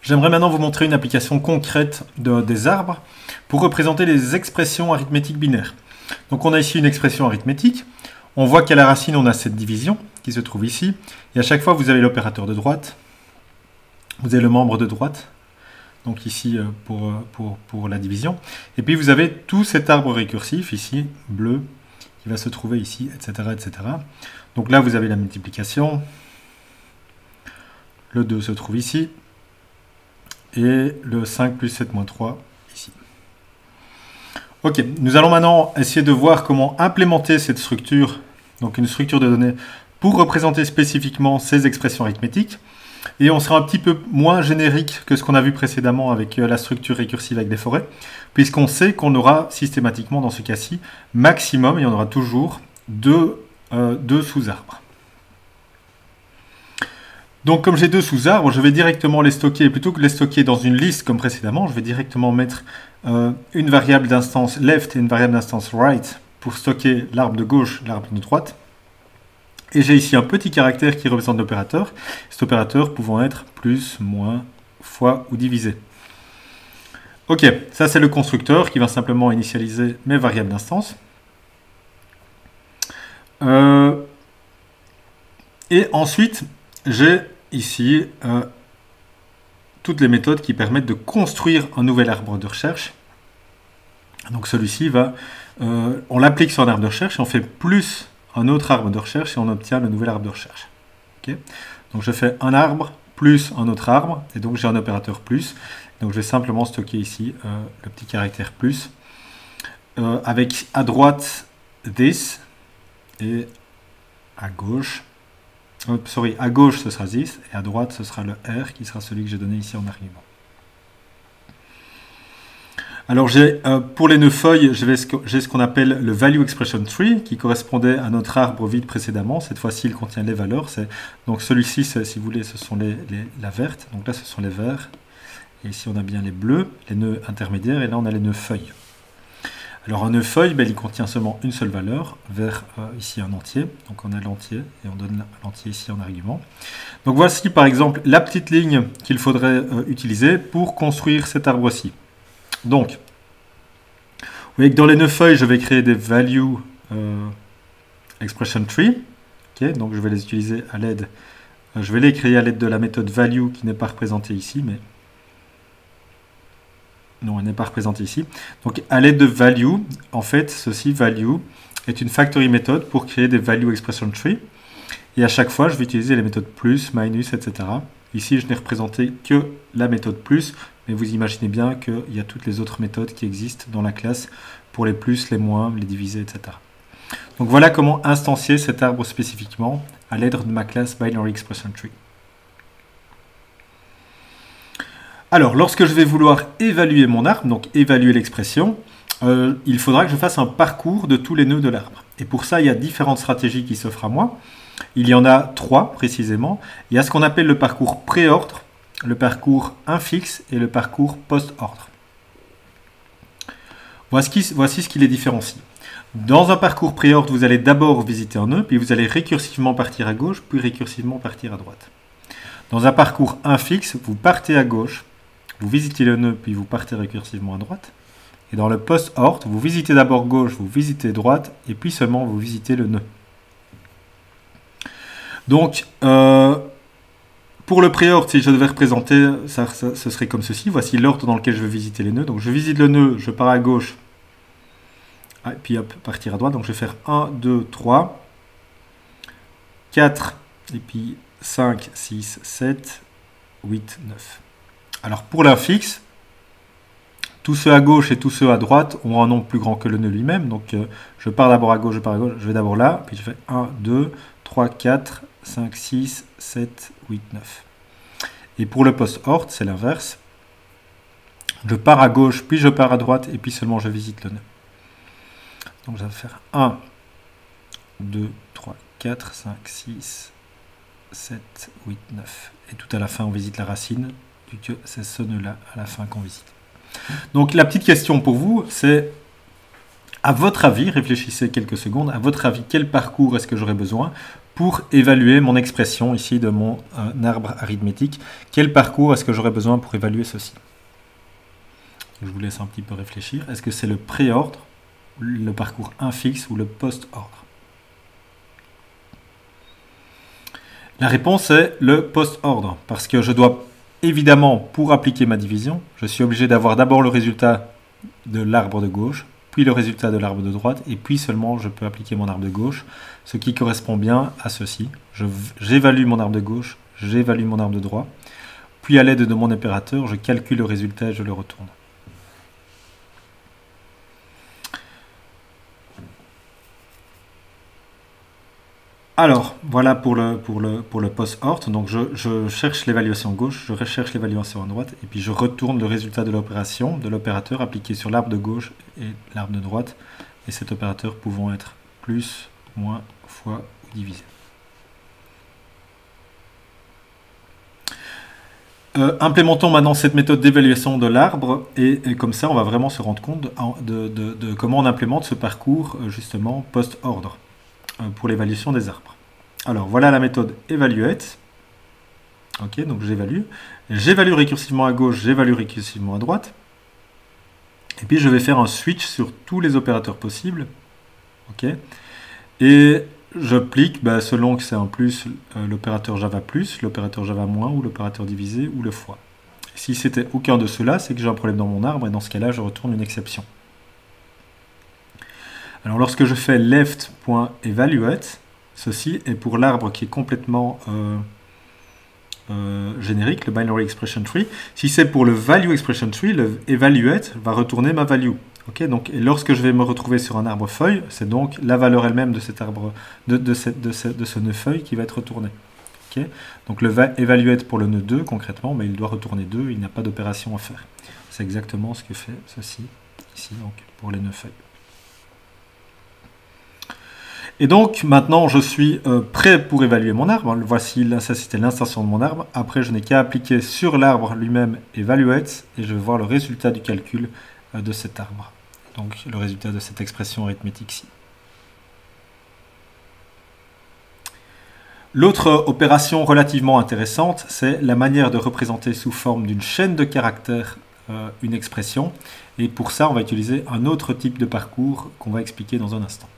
J'aimerais maintenant vous montrer une application concrète des arbres pour représenter les expressions arithmétiques binaires. Donc on a ici une expression arithmétique. On voit qu'à la racine, on a cette division qui se trouve ici. Et à chaque fois, vous avez l'opérateur de droite. Vous avez le membre de droite. Donc ici, pour la division. Et puis, vous avez tout cet arbre récursif, ici, bleu, qui va se trouver ici, etc., etc. Donc là, vous avez la multiplication. Le 2 se trouve ici. Et le 5 plus 7 moins 3 ici. Ok, nous allons maintenant essayer de voir comment implémenter cette structure, donc une structure de données, pour représenter spécifiquement ces expressions arithmétiques. Et on sera un petit peu moins générique que ce qu'on a vu précédemment avec la structure récursive avec des forêts, puisqu'on sait qu'on aura systématiquement dans ce cas-ci, maximum, il y en aura toujours, deux sous-arbres. Donc comme j'ai deux sous-arbres, je vais directement les stocker, plutôt que de les stocker dans une liste comme précédemment, je vais directement mettre une variable d'instance left et une variable d'instance right pour stocker l'arbre de gauche, l'arbre de droite. Et j'ai ici un petit caractère qui représente l'opérateur, cet opérateur pouvant être plus, moins, fois ou divisé. Ok, ça c'est le constructeur qui va simplement initialiser mes variables d'instance. Et ensuite, j'ai ici toutes les méthodes qui permettent de construire un nouvel arbre de recherche. Donc celui-ci va, on l'applique sur un arbre de recherche et on fait plus un autre arbre de recherche et on obtient le nouvel arbre de recherche. Okay, donc je fais un arbre plus un autre arbre et donc j'ai un opérateur plus. Donc je vais simplement stocker ici le petit caractère plus avec à droite this et à gauche. À gauche ce sera this et à droite ce sera le R qui sera celui que j'ai donné ici en argument. Alors pour les nœuds feuilles, j'ai ce qu'on appelle le value expression tree qui correspondait à notre arbre vide précédemment. Cette fois-ci il contient les valeurs. Donc celui-ci, si vous voulez, ce sont la verte. Donc là ce sont les verts. Et ici on a bien les bleus, les nœuds intermédiaires et là on a les nœuds feuilles. Alors un nœud feuille, il contient seulement une seule valeur, vers ici un entier. Donc on a l'entier et on donne l'entier ici en argument. Donc voici par exemple la petite ligne qu'il faudrait utiliser pour construire cet arbre-ci. Donc, vous voyez que dans les nœuds feuilles, je vais créer des value expression tree. Okay, donc je vais les utiliser à l'aide, je vais les créer à l'aide de la méthode value qui n'est pas représentée ici, mais non, elle n'est pas représentée ici. Donc, à l'aide de value, en fait, ceci, value, est une factory méthode pour créer des value expression tree. Et à chaque fois, je vais utiliser les méthodes plus, minus, etc. Ici, je n'ai représenté que la méthode plus, mais vous imaginez bien qu'il y a toutes les autres méthodes qui existent dans la classe pour les plus, les moins, les divisés, etc. Donc, voilà comment instancier cet arbre spécifiquement à l'aide de ma classe Binary Expression Tree. Alors, lorsque je vais vouloir évaluer mon arbre, donc évaluer l'expression, il faudra que je fasse un parcours de tous les nœuds de l'arbre. Et pour ça, il y a différentes stratégies qui s'offrent à moi. Il y en a 3 précisément. Il y a ce qu'on appelle le parcours pré-ordre, le parcours infixe et le parcours post-ordre. Voici ce qui les différencie. Dans un parcours pré-ordre, vous allez d'abord visiter un nœud, puis vous allez récursivement partir à gauche, puis récursivement partir à droite. Dans un parcours infixe, vous partez à gauche, vous visitez le nœud, puis vous partez récursivement à droite. Et dans le post-ordre, vous visitez d'abord gauche, vous visitez droite, et puis seulement vous visitez le nœud. Donc, pour le pré-ordre, si je devais représenter, ce serait comme ceci. Voici l'ordre dans lequel je vais visiter les nœuds. Donc, je visite le nœud, je pars à gauche, et puis hop, partir à droite. Donc, je vais faire 1, 2, 3, 4, et puis 5, 6, 7, 8, 9. Alors, pour l'infixe, tous ceux à gauche et tous ceux à droite ont un nombre plus grand que le nœud lui-même. Donc, je pars d'abord à gauche, je vais d'abord là, puis je fais 1, 2, 3, 4, 5, 6, 7, 8, 9. Et pour le post-ordre, c'est l'inverse. Je pars à gauche, puis je pars à droite, et puis seulement je visite le nœud. Donc je vais faire 1, 2, 3, 4, 5, 6, 7, 8, 9. Et tout à la fin, on visite la racine, puisque c'est ce nœud-là à la fin qu'on visite. Donc la petite question pour vous, c'est, à votre avis, réfléchissez quelques secondes, à votre avis, quel parcours est-ce que j'aurais besoin pour évaluer mon expression ici de mon arbre arithmétique. Quel parcours est-ce que j'aurais besoin pour évaluer ceci? Je vous laisse un petit peu réfléchir. Est-ce que c'est le pré-ordre, le parcours infixe ou le post-ordre? La réponse est le post-ordre, parce que je dois évidemment, pour appliquer ma division, je suis obligé d'avoir d'abord le résultat de l'arbre de gauche, puis le résultat de l'arbre de droite, et puis seulement je peux appliquer mon arbre de gauche, ce qui correspond bien à ceci. J'évalue mon arbre de gauche, j'évalue mon arbre de droite, puis à l'aide de mon opérateur, je calcule le résultat et je le retourne. Alors, voilà pour le post-ordre. Donc, je cherche l'évaluation gauche, je recherche l'évaluation à droite, et puis je retourne le résultat de l'opération, de l'opérateur appliqué sur l'arbre de gauche et l'arbre de droite, et cet opérateur pouvant être plus, moins, fois ou divisé. Implémentons maintenant cette méthode d'évaluation de l'arbre, et comme ça, on va vraiment se rendre compte de comment on implémente ce parcours, justement, post-ordre, pour l'évaluation des arbres. Alors, voilà la méthode evaluate. Ok, donc j'évalue. J'évalue récursivement à gauche, j'évalue récursivement à droite. Et puis, je vais faire un switch sur tous les opérateurs possibles. Ok. Et j'applique, selon que c'est un plus, l'opérateur Java plus, l'opérateur Java moins, ou l'opérateur divisé, ou le fois. Si c'était aucun de ceux-là, c'est que j'ai un problème dans mon arbre, et dans ce cas-là, je retourne une exception. Alors, lorsque je fais left.evaluate, ceci est pour l'arbre qui est complètement générique, le binary expression tree. Si c'est pour le value expression tree, le evaluate va retourner ma value. Okay, donc, et lorsque je vais me retrouver sur un arbre feuille, c'est donc la valeur elle-même de cet arbre, de ce nœud feuille qui va être retourné. Okay, donc le evaluate pour le nœud 2, concrètement, il doit retourner 2, il n'a pas d'opération à faire. C'est exactement ce que fait ceci, ici, donc, pour les nœuds feuilles. Et donc, maintenant, je suis prêt pour évaluer mon arbre. Voici, là, ça c'était l'installation de mon arbre. Après, je n'ai qu'à appliquer sur l'arbre lui-même evaluate, et je vais voir le résultat du calcul de cet arbre. Donc, le résultat de cette expression arithmétique-ci. L'autre opération relativement intéressante, c'est la manière de représenter sous forme d'une chaîne de caractères une expression. Et pour ça, on va utiliser un autre type de parcours qu'on va expliquer dans un instant.